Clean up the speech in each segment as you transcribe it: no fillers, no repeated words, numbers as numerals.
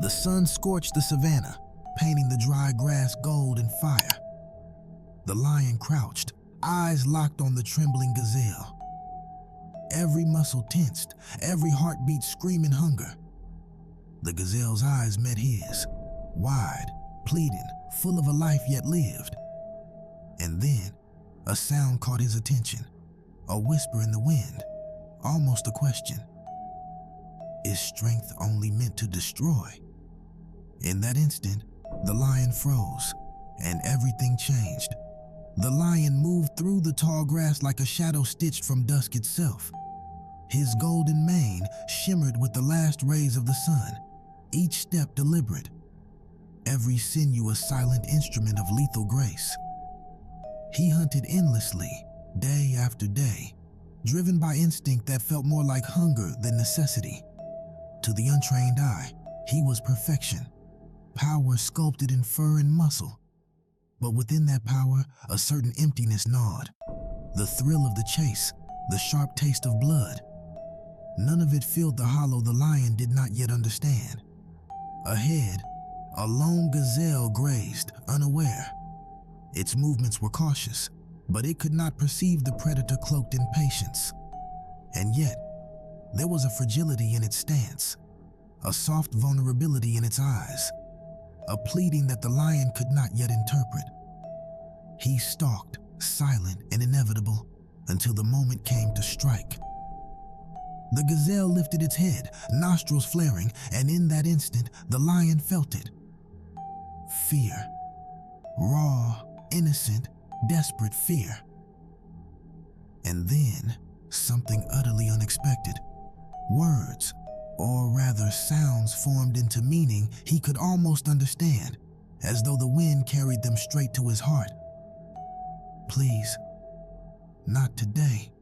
The sun scorched the savanna, painting the dry grass gold and fire. The lion crouched, eyes locked on the trembling gazelle. Every muscle tensed, every heartbeat screaming hunger. The gazelle's eyes met his, wide, pleading, full of a life yet lived. And then, a sound caught his attention, a whisper in the wind, almost a question. Is strength only meant to destroy? In that instant, the lion froze, and everything changed. The lion moved through the tall grass like a shadow stitched from dusk itself. His golden mane shimmered with the last rays of the sun, each step deliberate, every sinew a silent instrument of lethal grace. He hunted endlessly, day after day, driven by instinct that felt more like hunger than necessity. To the untrained eye, he was perfection, power sculpted in fur and muscle. But within that power, a certain emptiness gnawed. The thrill of the chase, the sharp taste of blood. None of it filled the hollow the lion did not yet understand. Ahead, a lone gazelle grazed, unaware. Its movements were cautious, but it could not perceive the predator cloaked in patience. And yet, there was a fragility in its stance, a soft vulnerability in its eyes, a pleading that the lion could not yet interpret. He stalked, silent and inevitable, until the moment came to strike. The gazelle lifted its head, nostrils flaring, and in that instant, the lion felt it. Fear. Raw, innocent, desperate fear. And then, something utterly unexpected. Words, or rather sounds, formed into meaning he could almost understand, as though the wind carried them straight to his heart. Please, not today.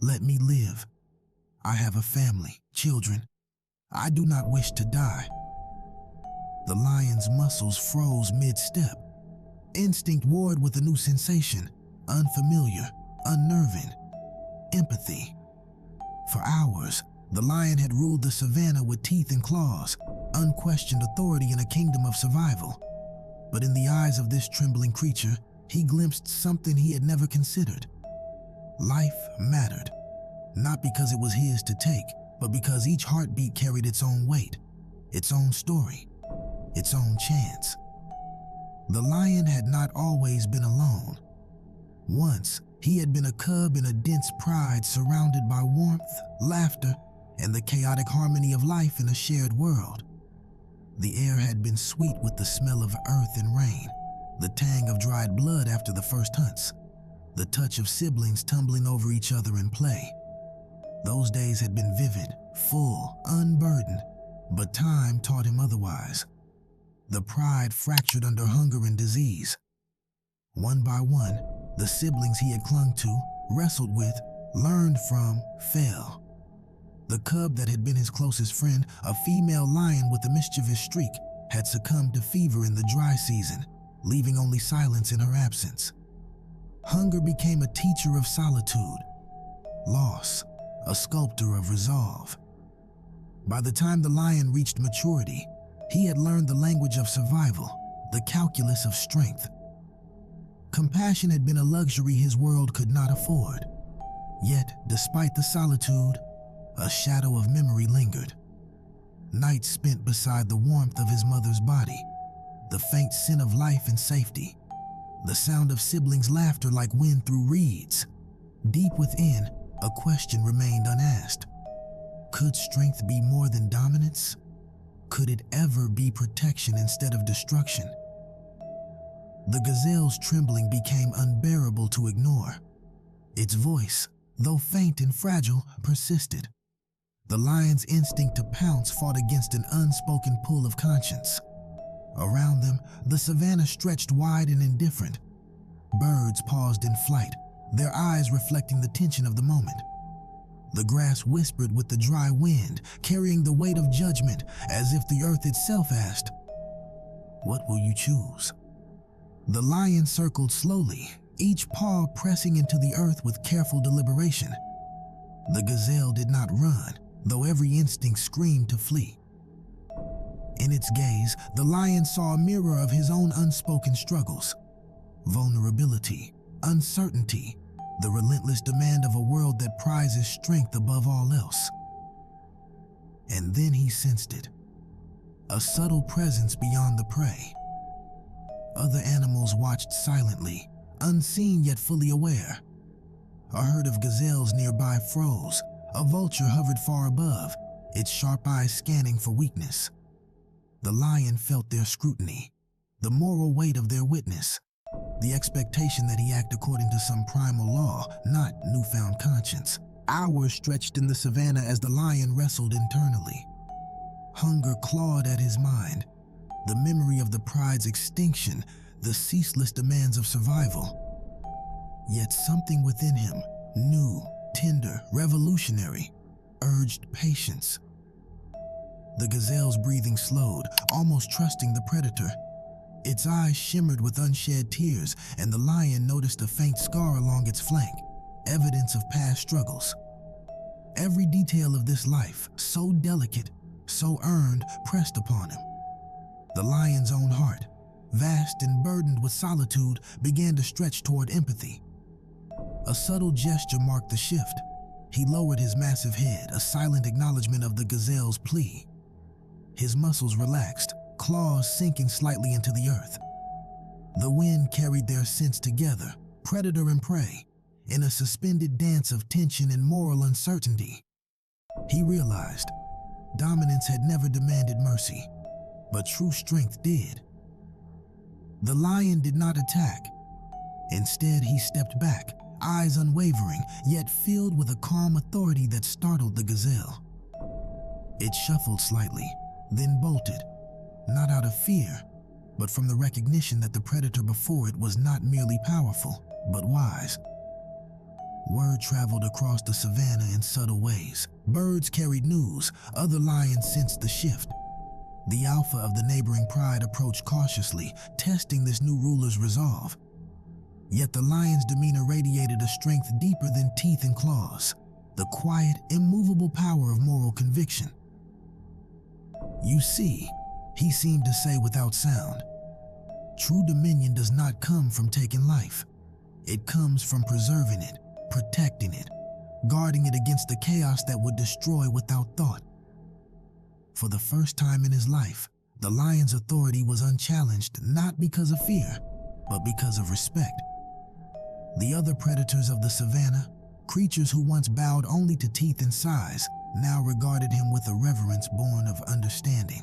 Let me live. I have a family, children. I do not wish to die. The lion's muscles froze mid-step. Instinct warred with a new sensation, unfamiliar, unnerving, empathy. For hours, the lion had ruled the savanna with teeth and claws, unquestioned authority in a kingdom of survival. But in the eyes of this trembling creature, he glimpsed something he had never considered. Life mattered, not because it was his to take, but because each heartbeat carried its own weight, its own story, its own chance. The lion had not always been alone. Once, he had been a cub in a dense pride surrounded by warmth, laughter, and the chaotic harmony of life in a shared world. The air had been sweet with the smell of earth and rain, the tang of dried blood after the first hunts, the touch of siblings tumbling over each other in play. Those days had been vivid, full, unburdened, but time taught him otherwise. The pride fractured under hunger and disease. One by one, the siblings he had clung to, wrestled with, learned from, fell. The cub that had been his closest friend, a female lion with a mischievous streak, had succumbed to fever in the dry season, leaving only silence in her absence. Hunger became a teacher of solitude. Loss, a sculptor of resolve. By the time the lion reached maturity, he had learned the language of survival, the calculus of strength. Compassion had been a luxury his world could not afford. Yet, despite the solitude, a shadow of memory lingered. Nights spent beside the warmth of his mother's body, the faint scent of life and safety, the sound of siblings' laughter like wind through reeds. Deep within, a question remained unasked. Could strength be more than dominance? Could it ever be protection instead of destruction? The gazelle's trembling became unbearable to ignore. Its voice, though faint and fragile, persisted. The lion's instinct to pounce fought against an unspoken pull of conscience. Around them, the savanna stretched wide and indifferent. Birds paused in flight, their eyes reflecting the tension of the moment. The grass whispered with the dry wind, carrying the weight of judgment, as if the earth itself asked, "What will you choose?" The lion circled slowly, each paw pressing into the earth with careful deliberation. The gazelle did not run, though every instinct screamed to flee. In its gaze, the lion saw a mirror of his own unspoken struggles, vulnerability, uncertainty, the relentless demand of a world that prizes strength above all else. And then he sensed it, a subtle presence beyond the prey. Other animals watched silently, unseen yet fully aware. A herd of gazelles nearby froze. A vulture hovered far above, its sharp eyes scanning for weakness. The lion felt their scrutiny, the moral weight of their witness, the expectation that he act according to some primal law, not newfound conscience. Hours stretched in the savannah as the lion wrestled internally. Hunger clawed at his mind, the memory of the pride's extinction, the ceaseless demands of survival. Yet something within him, new, tender, revolutionary, urged patience. The gazelle's breathing slowed, almost trusting the predator. Its eyes shimmered with unshed tears, and the lion noticed a faint scar along its flank, evidence of past struggles. Every detail of this life, so delicate, so earned, pressed upon him. The lion's own heart, vast and burdened with solitude, began to stretch toward empathy. A subtle gesture marked the shift. He lowered his massive head, a silent acknowledgement of the gazelle's plea. His muscles relaxed, claws sinking slightly into the earth. The wind carried their scents together, predator and prey, in a suspended dance of tension and moral uncertainty. He realized dominance had never demanded mercy, but true strength did. The lion did not attack. Instead, he stepped back, eyes unwavering, yet filled with a calm authority that startled the gazelle. It shuffled slightly, then bolted, not out of fear, but from the recognition that the predator before it was not merely powerful, but wise. Word traveled across the savannah in subtle ways. Birds carried news, other lions sensed the shift. The alpha of the neighboring pride approached cautiously, testing this new ruler's resolve. Yet the lion's demeanor radiated a strength deeper than teeth and claws, the quiet, immovable power of moral conviction. "You see," he seemed to say without sound, "true dominion does not come from taking life. It comes from preserving it, protecting it, guarding it against the chaos that would destroy without thought." For the first time in his life, the lion's authority was unchallenged, not because of fear, but because of respect. The other predators of the savannah, creatures who once bowed only to teeth and size, now regarded him with a reverence born of understanding.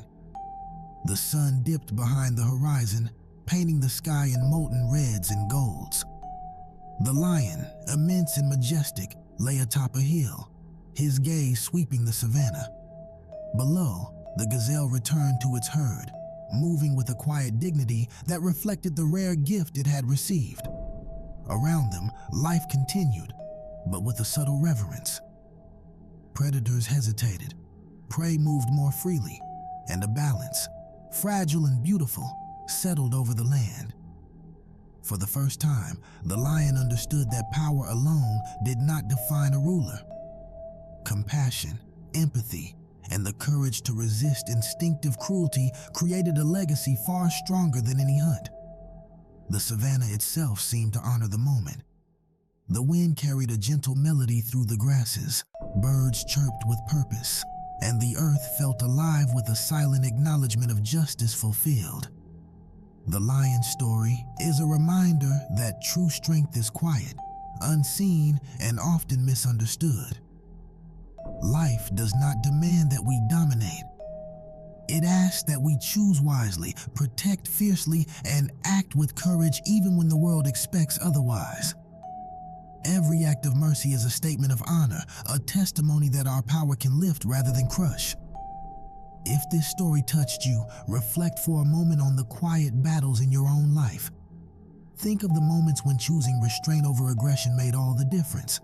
The sun dipped behind the horizon, painting the sky in molten reds and golds. The lion, immense and majestic, lay atop a hill, his gaze sweeping the savannah. Below, the gazelle returned to its herd, moving with a quiet dignity that reflected the rare gift it had received. Around them, life continued, but with a subtle reverence. Predators hesitated, prey moved more freely, and a balance, fragile and beautiful, settled over the land. For the first time, the lion understood that power alone did not define a ruler. Compassion, empathy, and the courage to resist instinctive cruelty created a legacy far stronger than any hunt. The savannah itself seemed to honor the moment. The wind carried a gentle melody through the grasses, birds chirped with purpose, and the earth felt alive with a silent acknowledgement of justice fulfilled. The lion's story is a reminder that true strength is quiet, unseen, and often misunderstood. Life does not demand that we dominate. It asks that we choose wisely, protect fiercely, and act with courage even when the world expects otherwise. Every act of mercy is a statement of honor, a testimony that our power can lift rather than crush. If this story touched you, reflect for a moment on the quiet battles in your own life. Think of the moments when choosing restraint over aggression made all the difference.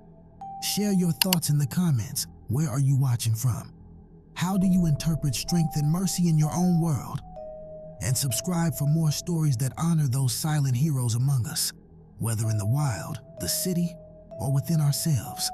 Share your thoughts in the comments. Where are you watching from? How do you interpret strength and mercy in your own world? And subscribe for more stories that honor those silent heroes among us, whether in the wild, the city, or within ourselves.